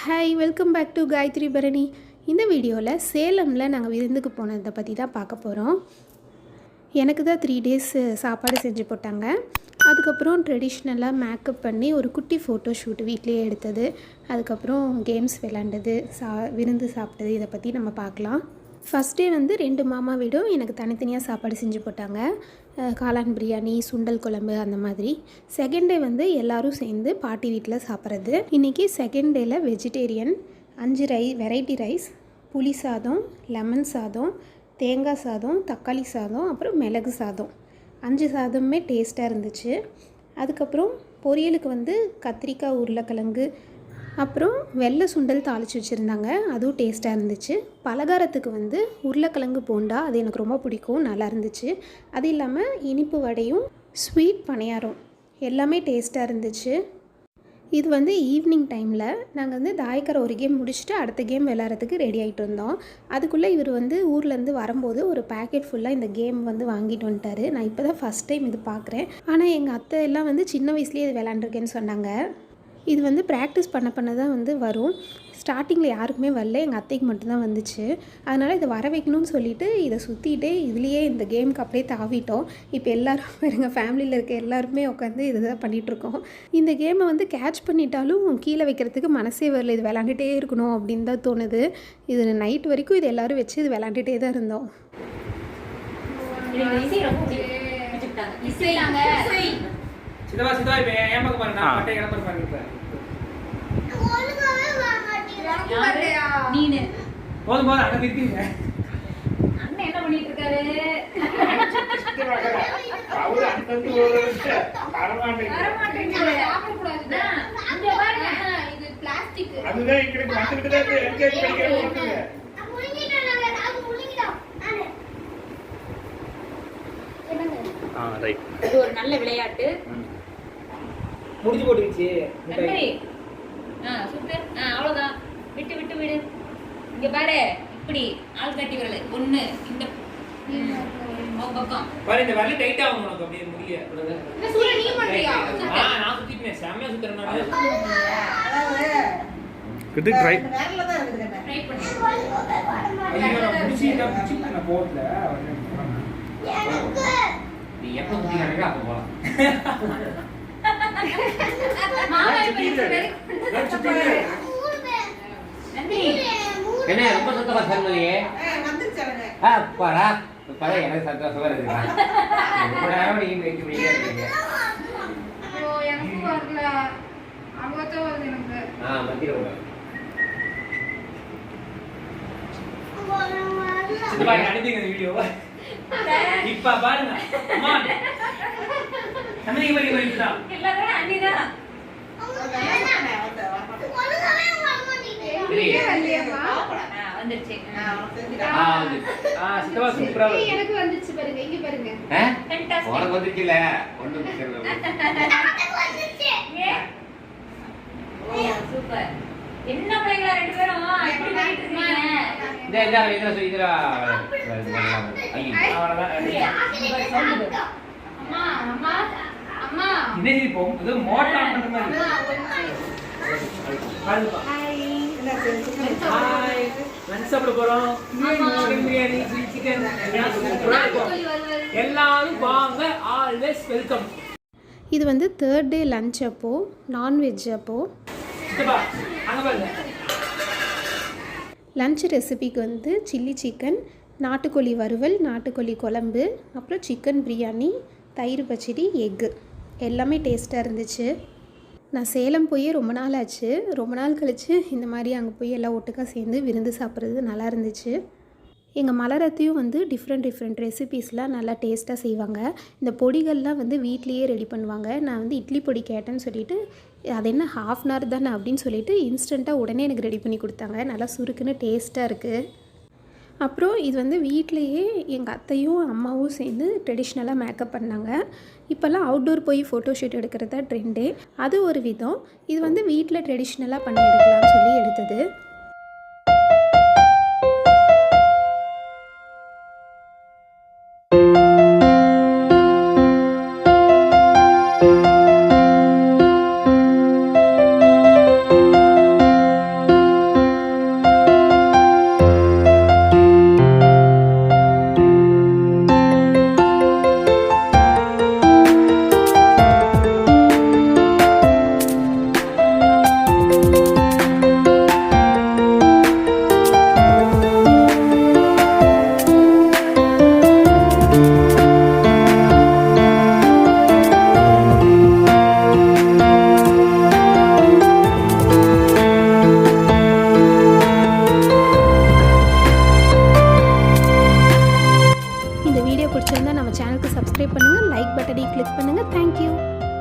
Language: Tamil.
Hi, welcome back to Gayathri Bharani. இந்த வீடியோவில் சேலமில் நாங்கள் விருந்துக்கு போனதை பற்றி தான் பார்க்க போகிறோம். எனக்கு தான் 3 days சாப்பாடு செஞ்சு போட்டாங்க. அதுக்கப்புறம் ட்ரெடிஷ்னலாக மேக்கப் பண்ணி ஒரு குட்டி ஃபோட்டோ ஷூட் வீட்லேயே எடுத்தது. அதுக்கப்புறம் கேம்ஸ் விளாண்டது, விருந்து சாப்பிட்டது, இதை பற்றி நம்ம பார்க்கலாம். ஃபஸ்ட் டே வந்து 2 மாமா வீடும் எனக்கு தனித்தனியாக சாப்பாடு செஞ்சு போட்டாங்க. காளான் பிரியாணி, சுண்டல் குழம்பு அந்த மாதிரி. செகண்ட் டே வந்து எல்லோரும் சேர்ந்து பாட்டி வீட்டில் சாப்பிட்றது. இன்றைக்கி செகண்ட் டேயில் வெஜிடேரியன் 5 வெரைட்டி ரைஸ், புளி சாதம், லெமன் சாதம், தேங்காய் சாதம், தக்காளி சாதம், அப்புறம் மிளகு சாதம். 5 சாதமுமே டேஸ்ட்டாக இருந்துச்சு. அதுக்கப்புறம் பொரியலுக்கு வந்து கத்திரிக்காய், உருளைக்கிழங்கு, அப்புறம் வெள்ளை சுண்டல் தாளித்து வச்சுருந்தாங்க. அதுவும் டேஸ்ட்டாக இருந்துச்சு. பலகாரத்துக்கு வந்து உருளைக்கிழங்கு போண்டா, அது எனக்கு ரொம்ப பிடிக்கும், நல்லா இருந்துச்சு. அது இல்லாமல் இனிப்பு வடையும் ஸ்வீட் பணியாரம் எல்லாமே டேஸ்ட்டாக இருந்துச்சு. இது வந்து ஈவினிங் டைமில் நாங்கள் வந்து தாயக்கரை ஒரு கேம் முடிச்சுட்டு அடுத்த கேம் விளையாடுறதுக்கு ரெடி ஆகிட்டு இருந்தோம். அதுக்குள்ளே இவர் வந்து ஊர்லேருந்து வரும்போது ஒரு பேக்கெட் ஃபுல்லாக இந்த கேம் வந்து வாங்கிட்டு வந்துட்டார். நான் இப்போ தான் ஃபஸ்ட் டைம் இது பார்க்குறேன். ஆனால் எங்கள் அத்தை எல்லாம் வந்து சின்ன வயசுலேயே இது விளாண்டுருக்கேன்னு சொன்னாங்க. இது வந்து ப்ராக்டிஸ் பண்ண தான் வந்து வரும். ஸ்டார்டிங்கில் யாருக்குமே வரல, எங்கள் அத்தைக்கு மட்டும்தான் வந்துச்சு. அதனால் இதை வர வைக்கணும்னு சொல்லிவிட்டு இதை சுற்றிட்டு இதுலேயே இந்த கேமுக்கு அப்படியே தாவிட்டோம். இப்போ எல்லோரும் எங்கள் ஃபேமிலியில் இருக்க எல்லாருமே உட்காந்து இது தான் பண்ணிகிட்ருக்கோம். இந்த கேமை வந்து கேட்ச் பண்ணிட்டாலும் கீழே வைக்கிறதுக்கு மனசே வரல. இது விளாண்டுட்டே இருக்கணும் அப்படின்னு தான் தோணுது. இது நைட் வரைக்கும் இது எல்லோரும் வச்சு இது விளாண்டுட்டே தான் இருந்தோம். சிதவா சிதவா இப்ப ஏன் பக்கம் பாருங்க, நான் பட்டை கிளம்பற பாருங்க. இப்ப ஒழுங்காவே வர மாட்டீங்க நீனே. போதும் போதும், அங்க நிறுத்திங்க. அண்ணன் என்ன பண்ணிட்டு இருக்காரு? அவரு அண்ணன் ஓடுறதுக்கு வர மாட்டேங்க. சாப்பிட கூடாதுடா. இங்க பாருங்க, இது பிளாஸ்டிக். அதுதான் இங்க வந்துட்டு தான் எல்கேஜி படிக்கிற போறீங்க. முழுங்கிட்டாங்க, நான் முழுங்கிட்டோம். நானே. என்னங்க? ரைட். இது ஒரு நல்ல விளையாட்டு. முடிஞ்சு போட்டுருச்சு. நன்றி. சூப்பர். அவ்வளவுதான். விட்டு விட்டு விடு. இங்க பாரு, இப்படி ஆள் கட்டி வரல. ஒண்ணு இந்த பக்கம் பாரு, இந்த வரல டைட் ஆகும் உனக்கு. அப்படியே முடிய என்ன சூரிய நீ பண்றியா? நான் சுத்திட்டேன். செமையா சுத்துறேன் நான். கிட்ட ட்ரை வேறல தான் இருக்குது. ட்ரை பண்ணு. ஐயோ, நான் முடிச்சிட்டேன். நான் போடல. எனக்கு நீ எப்ப குடிக்கறீங்க அப்ப போலாம். மாமா இப்ப என்ன ரொம்ப சுத்தமா சொன்னீங்க. வந்துச்சறங்க. பாரா. பாரா, எனக்கு சந்தோஷமா இருக்கு. ரொம்ப நேரம் நீங்க வெயிட் பண்ணிட்டே இருக்கீங்க. ஓ, எனக்கு வரல. அவத்தோ வருது எனக்கு. மத்தியில போங்க. இது பாருங்க, அடிங்க இந்த வீடியோ. இப்ப பாருங்க. அம்மா நம்ம நீங்க பண்ணி போயிட்டா எல்லாரும் அண்ணிதா. நானே வந்து ஒழுங்காவே வர மாட்டீங்க. இல்லையம்மா வந்துருச்சு. சித்தவா சூப்பரா இருக்கு. எனக்கு வந்துச்சு பாருங்க, இங்க பாருங்க. ஃபேண்டாஸ்டிக். உனக்கு வந்துருச்சுல, ஒண்ணும் தெரியல. எனக்கு வந்துருச்சு. ஓ சூப்பர். என்ன பையங்களா ரெண்டு பேரும் எப்படி பண்ணிட்டு இருக்கீங்க? இந்த சொல்லிடுறா. ஐயோ அவ்வளவுதான். அம்மா அம்மா அம்மா இன்னைக்கு போ, இது மோட்டா பண்ற மாதிரி. ஹாய். ஹாய். லஞ்ச் சாப்பிட போறோம். சிக்கன் பிரியாணி, சிக்கன் எல்லாரும் வாங்க. Always welcome. இது வந்து 3rd day லஞ்ச் அப்போ, நான்வெஜ் அப்போ. லஞ்ச் ரெசிபிக்கு வந்து சில்லி சிக்கன், நாட்டுக்கோழி வறுவல், நாட்டுக்கோழி குழம்பு, அப்புறம் சிக்கன் பிரியாணி, தயிர் பச்சடி, எக்கு எல்லாமே டேஸ்ட்டாக இருந்துச்சு. நான் சேலம் போய் ரொம்ப நாள் ஆச்சு. ரொம்ப நாள் கழித்து இந்த மாதிரி அங்கே போய் எல்லாம் ஒட்டுக்காக சேர்ந்து விருந்து சாப்பிட்றது நல்லா இருந்துச்சு. எங்கள் மலரத்தையும் வந்து டிஃப்ரெண்ட் ரெசிபீஸ்லாம் நல்லா டேஸ்ட்டாக செய்வாங்க. இந்த பொடிகள்லாம் வந்து வீட்லேயே ரெடி பண்ணுவாங்க. நான் வந்து இட்லி பொடி கேட்டேன்னு சொல்லிவிட்டு, அது என்ன 1/2 hour தானே அப்படின்னு சொல்லிவிட்டு இன்ஸ்டண்ட்டாக உடனே எனக்கு ரெடி பண்ணி கொடுத்தாங்க. நல்லா சுருக்குன்னு டேஸ்ட்டாக இருக்குது. அப்புறம் இது வந்து வீட்லேயே எங்கள் அத்தையும் அம்மாவும் சேர்ந்து ட்ரெடிஷ்னலாக மேக்கப் பண்ணாங்க. இப்போல்லாம் அவுட்டோர் போய் ஃபோட்டோ ஷூட் எடுக்கிறது தான் ட்ரெண்டே. அது ஒரு விதம். இது வந்து வீட்டில் ட்ரெடிஷ்னலாக பண்ணி எடுக்கலாம்னு சொல்லி எடுத்தது.